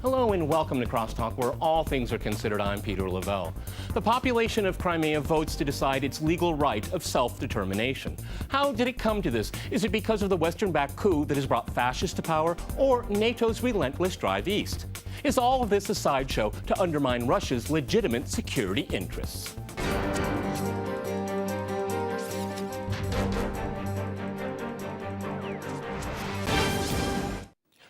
Hello and welcome to CrossTalk, where all things are considered. I'm Peter Lavelle. The population of Crimea votes to decide its legal right of self-determination. How did it come to this? Is it because of the Western-backed coup that has brought fascists to power, or NATO's relentless drive east? Is all of this a sideshow to undermine Russia's legitimate security interests?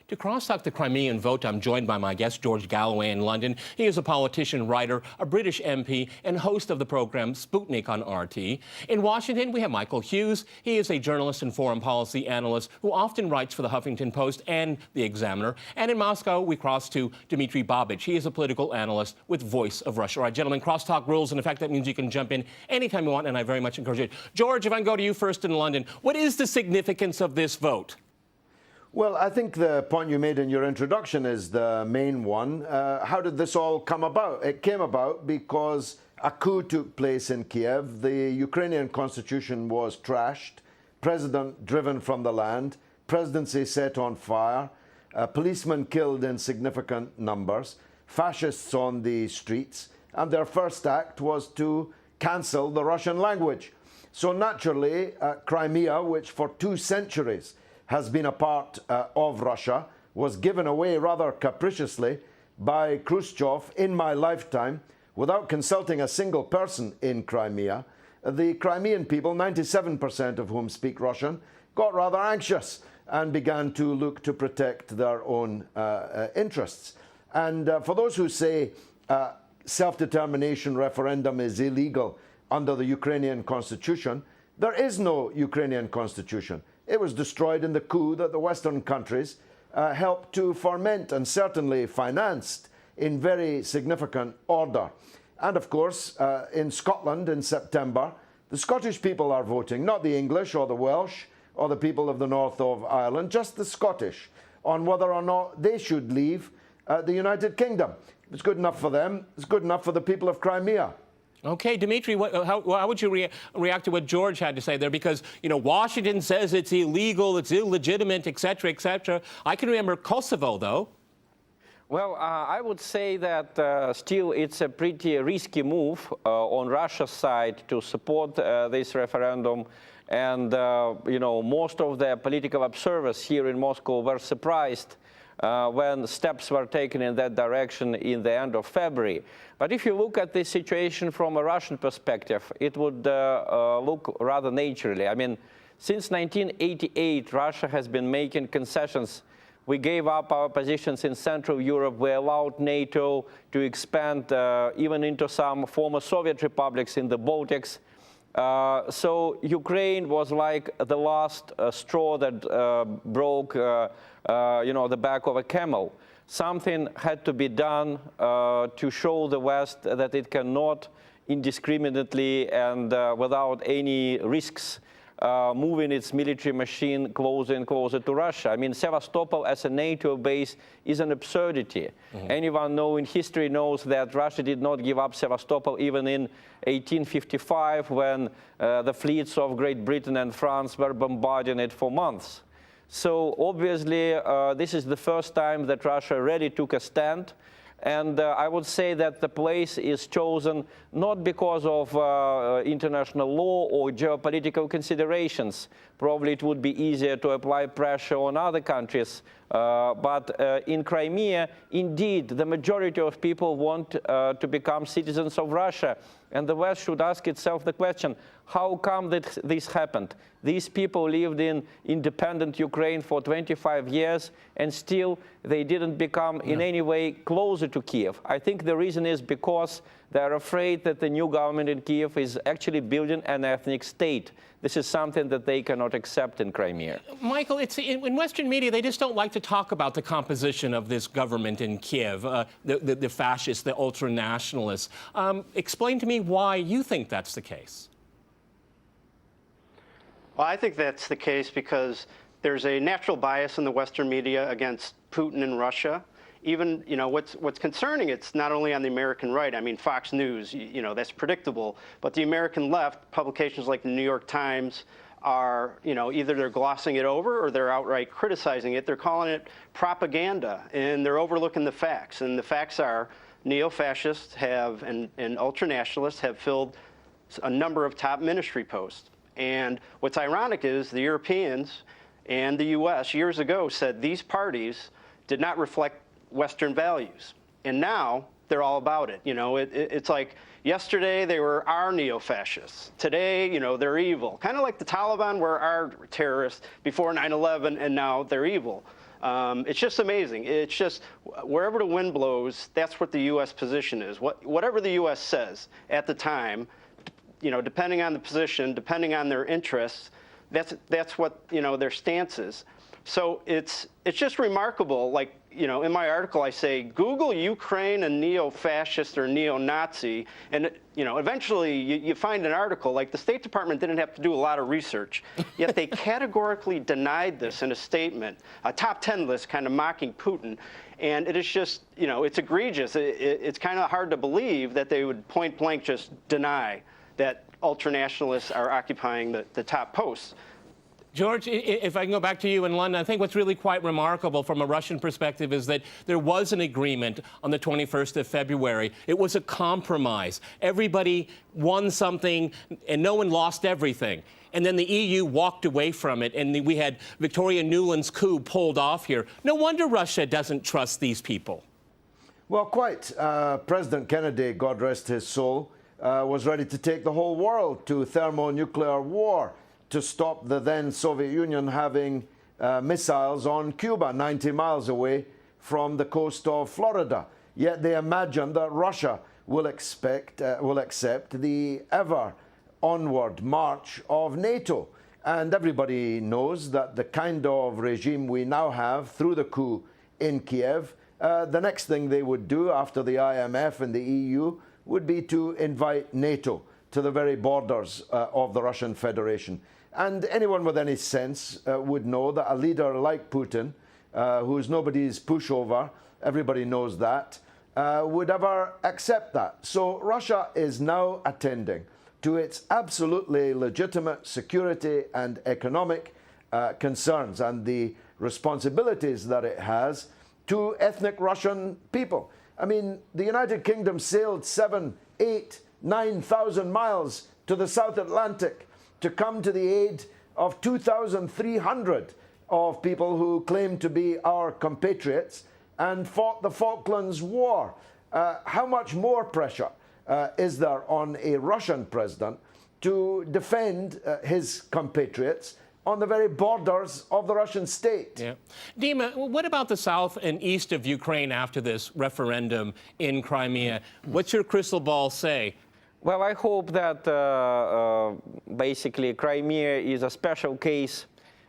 To crosstalk the Crimean vote, I'm joined by my guest, George Galloway, in London. He is a politician, writer, a British MP, and host of the program Sputnik on RT. In Washington, we have Michael Hughes. He is a journalist and foreign policy analyst who often writes for the Huffington Post and the Examiner. And in Moscow, we cross to Dmitry Babich. He is a political analyst with Voice of Russia. All right, gentlemen, crosstalk rules. In effect, that means you can jump in anytime you want, and I very much encourage it. George, if I can go to you first in London, what is the significance of this vote? Well, I think the point you made in your introduction is the main one. How did this all come about? It came about because a coup took place in Kiev. The Ukrainian constitution was trashed, president driven from the land, presidency set on fire, policemen killed in significant numbers, fascists on the streets, and their first act was to cancel the Russian language. So naturally, Crimea, which for 2 centuries has been a part of Russia, was given away rather capriciously by Khrushchev in my lifetime without consulting a single person in Crimea. The Crimean people, 97% of whom speak Russian, got rather anxious and began to look to protect their own interests. And for those who say self-determination referendum is illegal under the Ukrainian constitution, there is no Ukrainian constitution. It was destroyed in the coup that the Western countries helped to foment and certainly financed in very significant order. And of course, in Scotland in September, the Scottish people are voting, not the English or the Welsh or the people of the north of Ireland, just the Scottish, on whether or not they should leave the United Kingdom. If it's good enough for them, it's good enough for the people of Crimea. Okay, Dmitry, how would you react to what George had to say there? Because, you know, Washington says it's illegal, it's illegitimate, et cetera, et cetera. I can remember Kosovo, though. Well, I would say that still it's a pretty risky move on Russia's side to support this referendum. And, you know, most of the political observers here in Moscow were surprised when steps were taken in that direction in the end of February. But if you look at the situation from a Russian perspective, it would look rather naturally. I mean, since 1988, Russia has been making concessions. We gave up our positions in Central Europe. We allowed NATO to expand even into some former Soviet republics in the Baltics. So Ukraine was like the last straw that broke you know, the back of a camel. Something had to be done to show the West that it cannot indiscriminately and without any risks moving its military machine closer and closer to Russia. I mean, Sevastopol as a NATO base is an absurdity. Anyone knowing history knows that Russia did not give up Sevastopol even in 1855 when the fleets of Great Britain and France were bombarding it for months. So obviously, this is the first time that Russia really took a stand. And I would say that the place is chosen not because of international law or geopolitical considerations. Probably it would be easier to apply pressure on other countries. But in Crimea, indeed, the majority of people want to become citizens of Russia. And the West should ask itself the question, how come that this happened? These people lived in independent Ukraine for 25 years, and still they didn't become in any way closer to Kiev. I think the reason is because they're afraid that the new government in Kiev is actually building an ethnic state. This is something that they cannot accept in Crimea. Michael, in Western media, they just don't like to talk about the composition of this government in Kiev, the fascists, the ultra-nationalists. Explain to me why you think that's the case. Well, I think that's the case because there's a natural bias in the Western media against Putin and Russia. Even, you know, what's concerning, it's not only on the American right. I mean, Fox News, you know, that's predictable. But the American left, publications like the New York Times, are, either they're glossing it over or they're outright criticizing it. They're calling it propaganda, and they're overlooking the facts. And the facts are neo-fascists and ultranationalists have filled a number of top ministry posts. And what's ironic is the Europeans and the U.S. years ago said these parties did not reflect Western values. And now they're all about it. It's like yesterday they were our neo-fascists. Today, they're evil. Kind of like the Taliban were our terrorists before 9/11, and now they're evil. It's just amazing. It's just wherever the wind blows, that's what the U.S. position is. Whatever the U.S. says at the time, depending on the position, depending on their interests, that's what their stance is. So it's just remarkable. Like, in my article, I say, Google Ukraine and neo-fascist or neo-Nazi, and, eventually you find an article, like the State Department didn't have to do a lot of research, yet they categorically denied this in a statement, a top 10 list kind of mocking Putin. And it is just, it's egregious. It's kind of hard to believe that they would point blank just deny that ultranationalists are occupying the top posts. George, if I can go back to you in London, I think what's really quite remarkable from a Russian perspective is that there was an agreement on the 21st of February. It was a compromise. Everybody won something, and no one lost everything. And then the EU walked away from it, and we had Victoria Nuland's coup pulled off here. No wonder Russia doesn't trust these people. Well, quite. President Kennedy, God rest his soul, was ready to take the whole world to thermonuclear war to stop the then Soviet Union having missiles on Cuba, 90 miles away from the coast of Florida. Yet they imagine that Russia will accept the ever onward march of NATO. And everybody knows that the kind of regime we now have through the coup in Kiev, the next thing they would do after the IMF and the EU would be to invite NATO to the very borders of the Russian Federation. And anyone with any sense would know that a leader like Putin, who's nobody's pushover, everybody knows that, would ever accept that. So Russia is now attending to its absolutely legitimate security and economic concerns and the responsibilities that it has to ethnic Russian people. I mean, the United Kingdom sailed 7,000, 8,000, 9,000 miles to the South Atlantic to come to the aid of 2,300 of people who claim to be our compatriots and fought the Falklands War. How much more pressure is there on a Russian president to defend his compatriots on the very borders of the Russian state? Yeah. Dima, what about the south and east of Ukraine after this referendum in Crimea? What's your crystal ball say? Well, I hope that basically Crimea is a special case,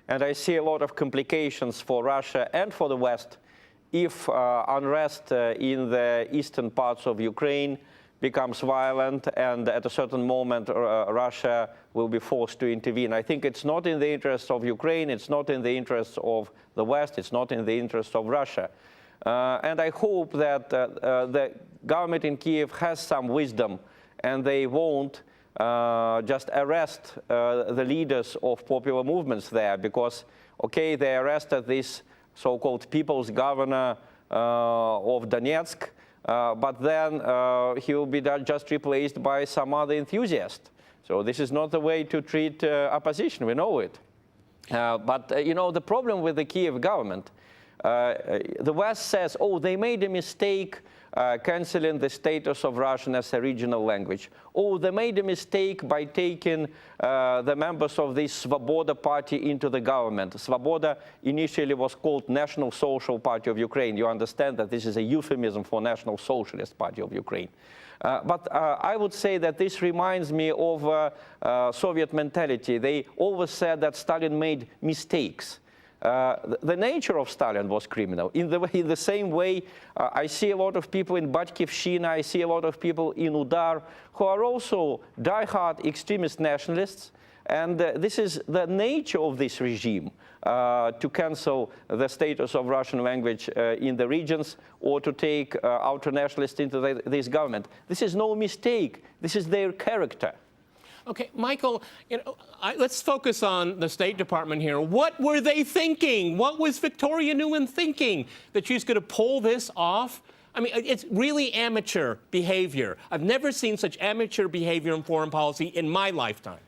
and I see a lot of complications for Russia and for the West if unrest in the eastern parts of Ukraine becomes violent, and at a certain moment Russia will be forced to intervene. I think it's not in the interest of Ukraine, it's not in the interest of the West, it's not in the interest of Russia. And I hope that the government in Kiev has some wisdom, and they won't just arrest the leaders of popular movements there, because, okay, they arrested this so-called people's governor of Donetsk, but then he will be just replaced by some other enthusiast. So this is not the way to treat opposition, we know it. But the problem with the Kiev government, the West says, oh, they made a mistake canceling the status of Russian as a regional language. Oh, they made a mistake by taking the members of this Svoboda party into the government. Svoboda initially was called National Social Party of Ukraine. You understand that this is a euphemism for National Socialist Party of Ukraine. But I would say that this reminds me of Soviet mentality. They always said that Stalin made mistakes. The nature of Stalin was criminal. In the same way, I see a lot of people in Batькivщина, I see a lot of people in Udar who are also die-hard extremist nationalists. And this is the nature of this regime, to cancel the status of Russian language in the regions or to take ultra-nationalists into this government. This is no mistake. This is their character. Okay, Michael, let's focus on the State Department here. What were they thinking? What was Victoria Nuland thinking that she's going to pull this off? I mean, it's really amateur behavior. I've never seen such amateur behavior in foreign policy in my lifetime.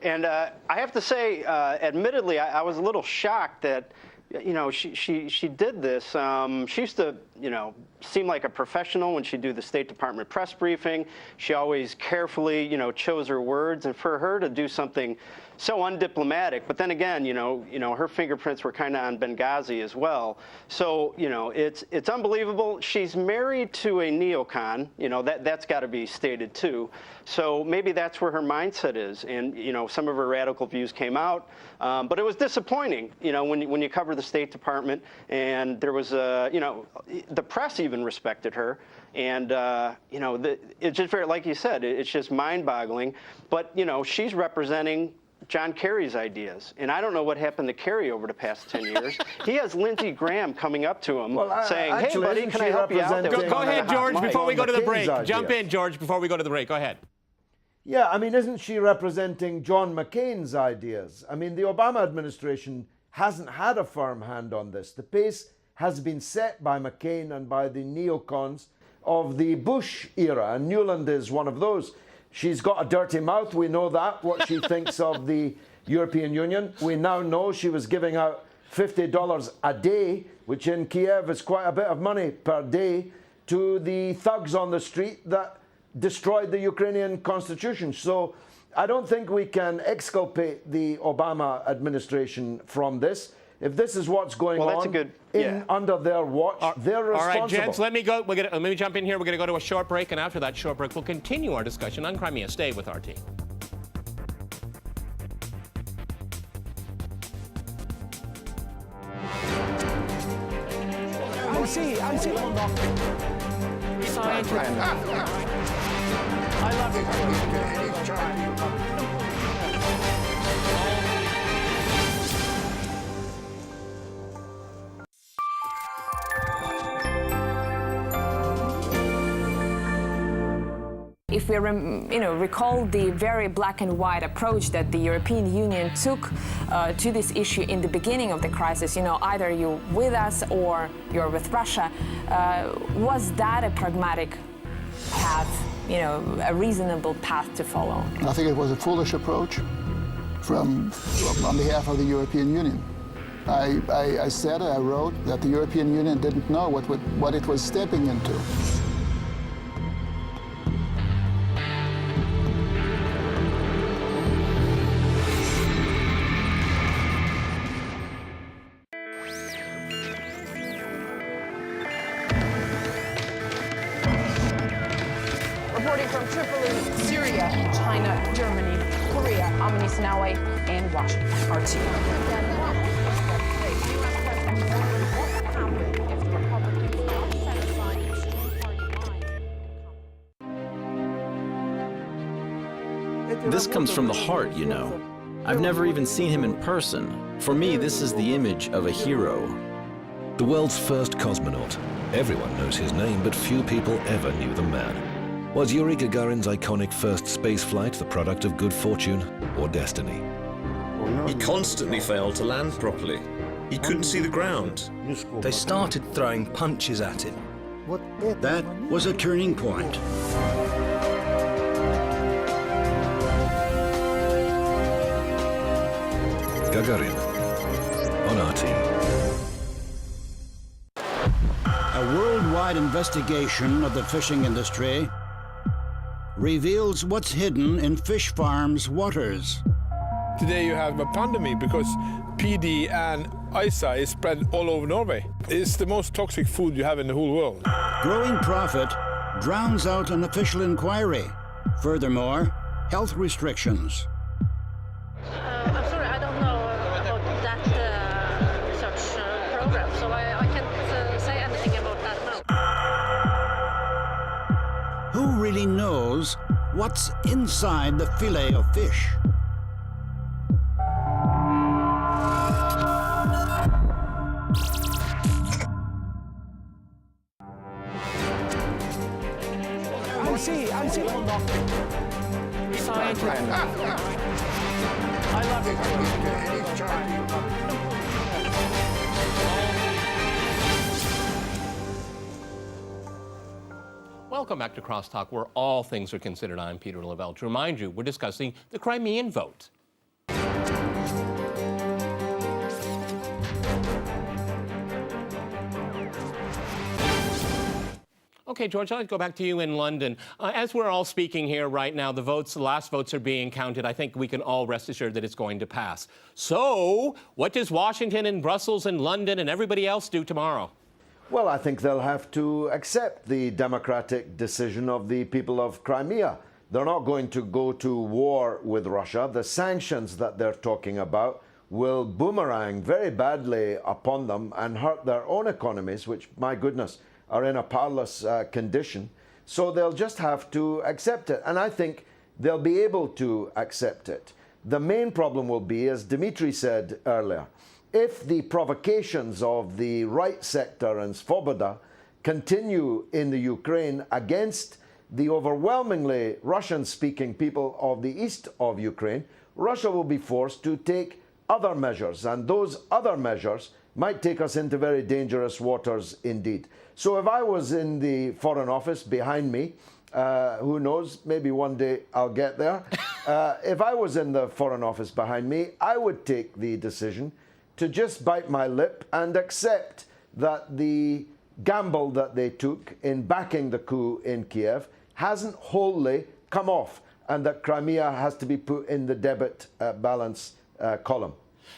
And I have to say, admittedly, I was a little shocked that, she did this. She used to, seem like a professional when she'd do the State Department press briefing. She always carefully, chose her words. And for her to do something so undiplomatic, but then again, her fingerprints were kind of on Benghazi as well. So, it's unbelievable. She's married to a neocon. That's got to be stated too. So maybe that's where her mindset is. And, some of her radical views came out. But it was disappointing, when you cover the State Department, and there was the press even respected her. And, it's just very, like you said, it's just mind-boggling. But, she's representing John Kerry's ideas. And I don't know what happened to Kerry over the past 10 years. He has Lindsey Graham coming up to him saying, hey, buddy, can I help you out? Go ahead, George, before we go to the break. Ideas. Jump in, George, before we go to the break. Go ahead. Yeah, I mean, isn't she representing John McCain's ideas? I mean, the Obama administration hasn't had a firm hand on this. The pace has been set by McCain and by the neocons of the Bush era, and Nuland is one of those. She's got a dirty mouth, we know that, what she thinks of the European Union. We now know she was giving out $50 a day, which in Kiev is quite a bit of money per day, to the thugs on the street that destroyed the Ukrainian constitution. So I don't think we can exculpate the Obama administration from this. If this is what's going on under their watch, they're responsible. All right, gents, let me jump in here. We're going to go to a short break, and after that short break, we'll continue our discussion on Crimea. Stay with RT. I see. I love it. If we recall the very black and white approach that the European Union took to this issue in the beginning of the crisis, either you're with us or you're with Russia, was that a pragmatic path, a reasonable path to follow? I think it was a foolish approach on behalf of the European Union. I wrote that the European Union didn't know what it was stepping into. Reporting from Tripoli, Syria, China, Germany, Korea, Namaste, and Washington. RT. This comes from the heart, I've never even seen him in person. For me, this is the image of a hero. The world's first cosmonaut. Everyone knows his name, but few people ever knew the man. Was Yuri Gagarin's iconic first space flight the product of good fortune or destiny? He constantly failed to land properly. He couldn't see the ground. They started throwing punches at him. That was a turning point. Gagarin on RT. A worldwide investigation of the fishing industry reveals what's hidden in fish farms' waters. Today you have a pandemic because PD and ISA is spread all over Norway. It's the most toxic food you have in the whole world. Growing profit drowns out an official inquiry. Furthermore, health restrictions. I'm sorry, I don't know about that such program, so I can't say anything about that now. Who really knows what's inside the fillet of fish? I I love you. Welcome back to CrossTalk, where all things are considered. I'm Peter Lavelle. To remind you, we're discussing the Crimean vote. Okay, George, I'll go back to you in London. As we're all speaking here right now, the last votes are being counted. I think we can all rest assured that it's going to pass. So, what does Washington and Brussels and London and everybody else do tomorrow? Well, I think they'll have to accept the democratic decision of the people of Crimea. They're not going to go to war with Russia. The sanctions that they're talking about will boomerang very badly upon them and hurt their own economies, which, my goodness, are in a powerless condition. So they'll just have to accept it. And I think they'll be able to accept it. The main problem will be, as Dmitry said earlier, if the provocations of the right sector and Svoboda continue in the Ukraine against the overwhelmingly Russian-speaking people of the east of Ukraine, Russia will be forced to take other measures. And those other measures might take us into very dangerous waters indeed. So if I was in the Foreign Office behind me, who knows, maybe one day I'll get there. If I was in the Foreign Office behind me, I would take the decision to just bite my lip and accept that the gamble that they took in backing the coup in Kiev hasn't wholly come off, and that Crimea has to be put in the debit balance column.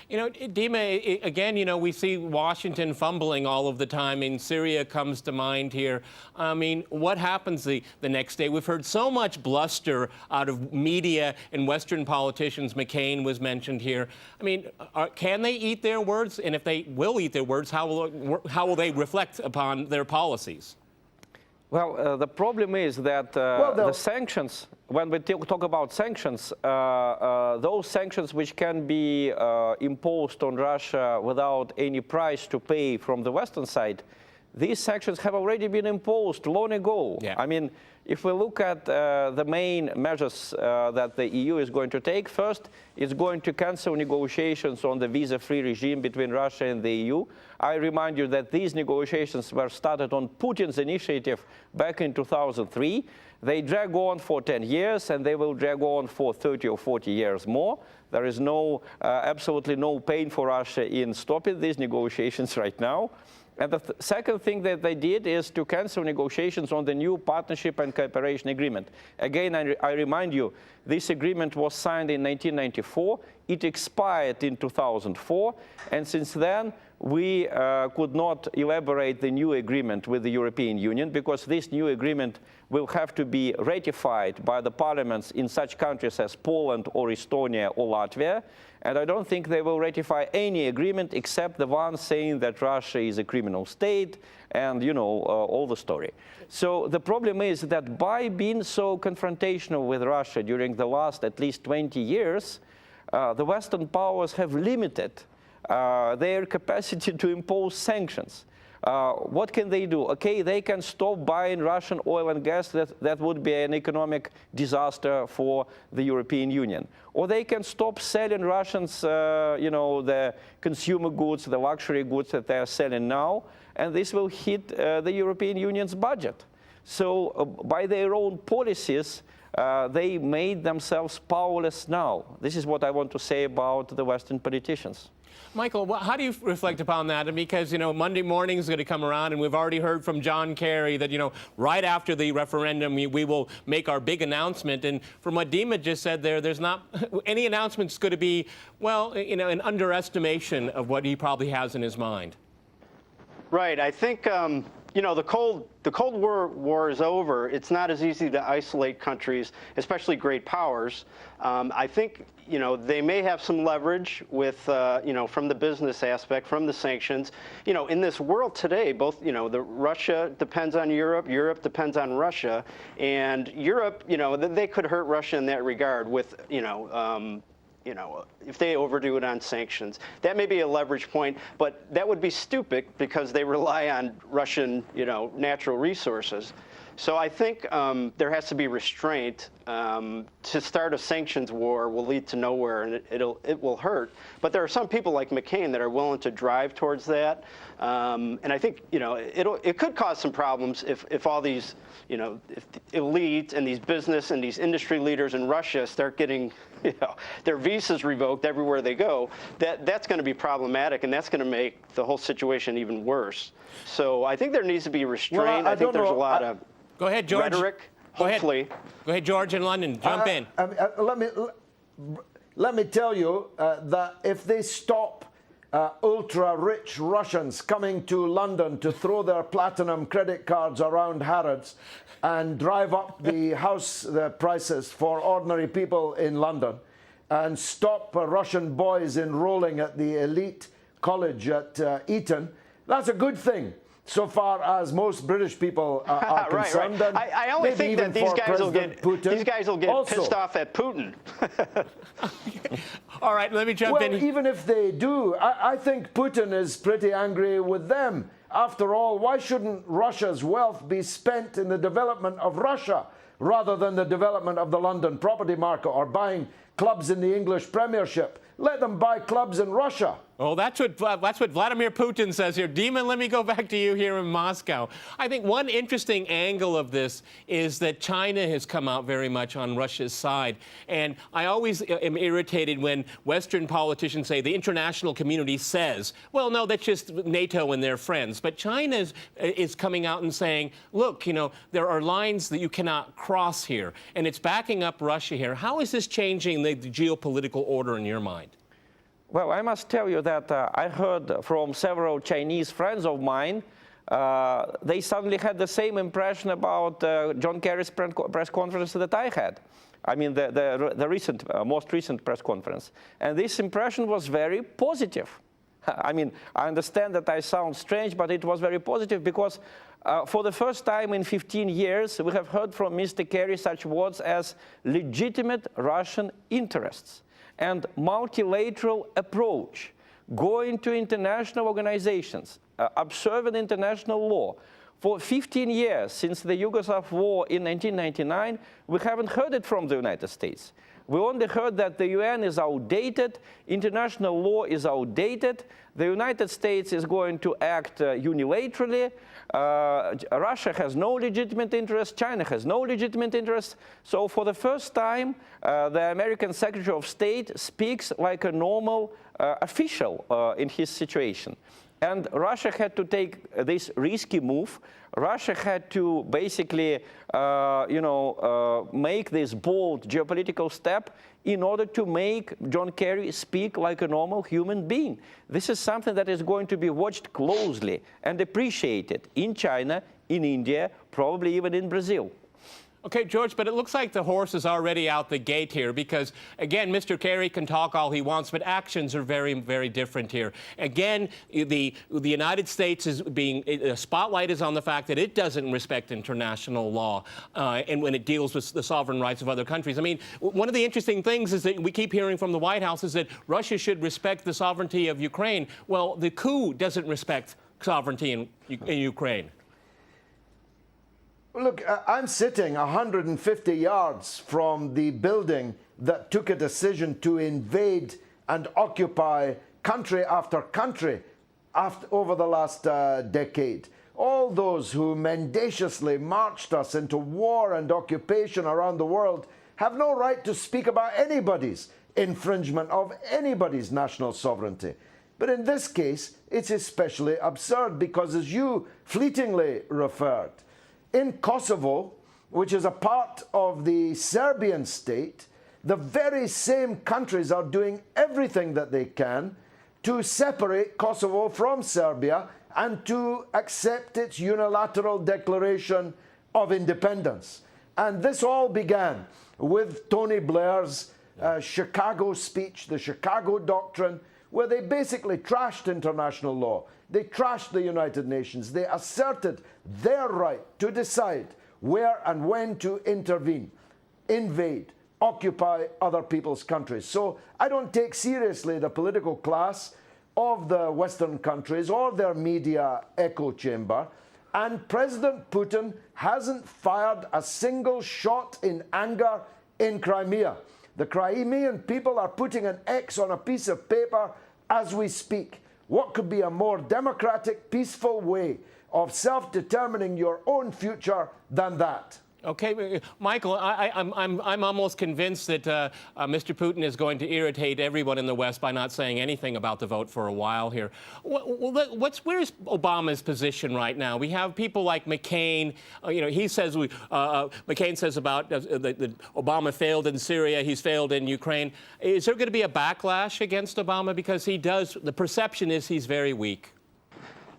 You know, Dima, again, you know, we see Washington fumbling all of the time. I mean, Syria comes to mind here. I mean, what happens the next day? We've heard so much bluster out of media and Western politicians. McCain was mentioned here. I mean, can they eat their words? And if they will eat their words, how will they reflect upon their policies? Well, the problem is that the sanctions, when we talk about sanctions, those sanctions which can be imposed on Russia without any price to pay from the Western side, these sanctions have already been imposed long ago. Yeah. I mean, if we look at the main measures that the EU is going to take, first, it's going to cancel negotiations on the visa-free regime between Russia and the EU. I remind you that these negotiations were started on Putin's initiative back in 2003. They drag on for 10 years, and they will drag on for 30 or 40 years more. There is absolutely no pain for Russia in stopping these negotiations right now. And the second thing that they did is to cancel negotiations on the new partnership and cooperation agreement. Again, I remind you, this agreement was signed in 1994. It expired in 2004. And since then, we could not elaborate the new agreement with the European Union because this new agreement will have to be ratified by the parliaments in such countries as Poland or Estonia or Latvia. And I don't think they will ratify any agreement except the one saying that Russia is a criminal state and, you know, all the story. So the problem is that by being so confrontational with Russia during the last at least 20 years, the Western powers have limited their capacity to impose sanctions. What can they do? Okay, they can stop buying Russian oil and gas. That would be an economic disaster for the European Union. Or they can stop selling Russians, you know, the consumer goods, the luxury goods that they are selling now, and this will hit the European Union's budget. So by their own policies, they made themselves powerless now. This is what I want to say about the Western politicians. Michael, how do you reflect upon that? Because, you know, Monday morning is going to come around, and we've already heard from John Kerry that, you know, right after the referendum, we will make our big announcement. And from what Dima just said there's not any announcement's going to be, well, you know, an underestimation of what he probably has in his mind. Right. I think, you know, the Cold War is over. It's not as easy to isolate countries, especially great powers. I think, you know, they may have some leverage with, you know, from the business aspect, from the sanctions. You know, in this world today, both, you know, Russia depends on Europe, Europe depends on Russia, and Europe, you know, they could hurt Russia in that regard with, you know, if they overdo it on sanctions. That may be a leverage point, but that would be stupid because they rely on Russian, you know, natural resources. So I think there has to be restraint. To start a sanctions war will lead to nowhere, and it will hurt. But there are some people like McCain that are willing to drive towards that. And I think it could cause some problems if all these if the elite and these business and these industry leaders in Russia start getting their visas revoked everywhere they go. That's going to be problematic, and that's going to make the whole situation even worse. So I think there needs to be restraint. I think there's a lot of Go ahead, George. rhetoric. Go Hopefully. Go ahead, George in London. Jump in. Let me tell you that if they stop ultra-rich Russians coming to London to throw their platinum credit cards around Harrods and drive up the house prices for ordinary people in London, and stop Russian boys enrolling at the elite college at Eton, that's a good thing, so far as most British people are concerned. Right. I only think that these guys will get pissed off at Putin. All right, let me jump in. Well, even if they do, I think Putin is pretty angry with them. After all, why shouldn't Russia's wealth be spent in the development of Russia rather than the development of the London property market or buying clubs in the English Premiership? Let them buy clubs in Russia. Oh, that's what Vladimir Putin says here. Demon, let me go back to you here in Moscow. I think one interesting angle of this is that China has come out very much on Russia's side. And I always am irritated when Western politicians say the international community says, well, no, that's just NATO and their friends. But China is coming out and saying, look, there are lines that you cannot cross here. And it's backing up Russia here. How is this changing the geopolitical order in your mind? Well, I must tell you that I heard from several Chinese friends of mine, they suddenly had the same impression about John Kerry's press conference that I had. I mean, the most recent press conference. And this impression was very positive. I mean, I understand that I sound strange, but it was very positive because for the first time in 15 years, we have heard from Mr. Kerry such words as legitimate Russian interests and multilateral approach, going to international organizations, observing international law. For 15 years, since the Yugoslav war in 1999, we haven't heard it from the United States. We only heard that the UN is outdated, international law is outdated, the United States is going to act unilaterally, Russia has no legitimate interest, China has no legitimate interest. So for the first time, the American Secretary of State speaks like a normal official in his situation. And Russia had to take this risky move. Russia had to basically, make this bold geopolitical step in order to make John Kerry speak like a normal human being. This is something that is going to be watched closely and appreciated in China, in India, probably even in Brazil. Okay, George, but it looks like the horse is already out the gate here because, again, Mr. Kerry can talk all he wants, but actions are very, very different here. Again, the United States is the spotlight is on the fact that it doesn't respect international law and when it deals with the sovereign rights of other countries. I mean, one of the interesting things is that we keep hearing from the White House is that Russia should respect the sovereignty of Ukraine. Well, the coup doesn't respect sovereignty in Ukraine. Look, I'm sitting 150 yards from the building that took a decision to invade and occupy country after country over the last decade. All those who mendaciously marched us into war and occupation around the world have no right to speak about anybody's infringement of anybody's national sovereignty. But in this case, it's especially absurd because, as you fleetingly referred, in Kosovo, which is a part of the Serbian state, the very same countries are doing everything that they can to separate Kosovo from Serbia and to accept its unilateral declaration of independence. And this all began with Tony Blair's Chicago speech, the Chicago Doctrine, where they basically trashed international law. They trashed the United Nations. They asserted their right to decide where and when to intervene, invade, occupy other people's countries. So I don't take seriously the political class of the Western countries or their media echo chamber. And President Putin hasn't fired a single shot in anger in Crimea. The Crimean people are putting an X on a piece of paper as we speak. What could be a more democratic, peaceful way of self-determining your own future than that? Okay, Michael, I'm almost convinced that Mr. Putin is going to irritate everyone in the West by not saying anything about the vote for a while here. Where's Obama's position right now? We have people like McCain. He says McCain says about that Obama failed in Syria, he's failed in Ukraine. Is there going to be a backlash against Obama because the perception is he's very weak?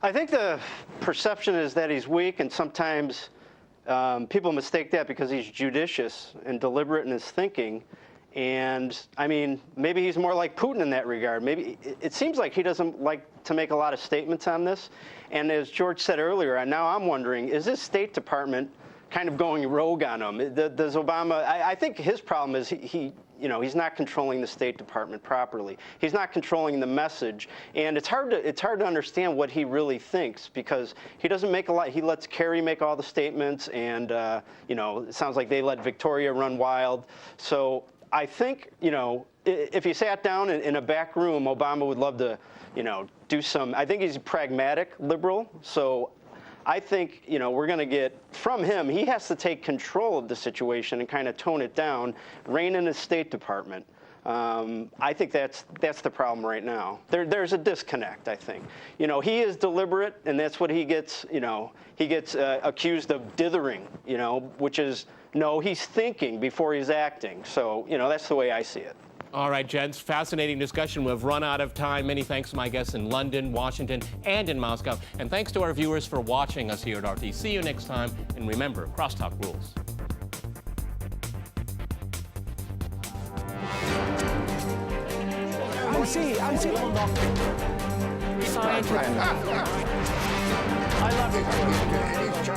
I think the perception is that he's weak, and sometimes people mistake that because he's judicious and deliberate in his thinking. And, I mean, maybe he's more like Putin in that regard. Maybe it seems like he doesn't like to make a lot of statements on this. And as George said earlier, and now I'm wondering, is his State Department kind of going rogue on him? Does Obama, I think his problem is he's not controlling the State Department properly. He's not controlling the message, and it's hard to understand what he really thinks because he doesn't make a lot. He lets Kerry make all the statements, and it sounds like they let Victoria run wild. So I think if you sat down in a back room, Obama would love to do some. I think he's a pragmatic liberal, so I think, we're going to get, from him, he has to take control of the situation and kind of tone it down, rein in his State Department. I think that's the problem right now. There's a disconnect, I think. He is deliberate, and that's what he gets, he gets accused of dithering, which is, no, he's thinking before he's acting. So, that's the way I see it. All right, gents, fascinating discussion. We've run out of time. Many thanks to my guests in London, Washington, and in Moscow. And thanks to our viewers for watching us here at RT. See you next time. And remember, CrossTalk rules. I love you.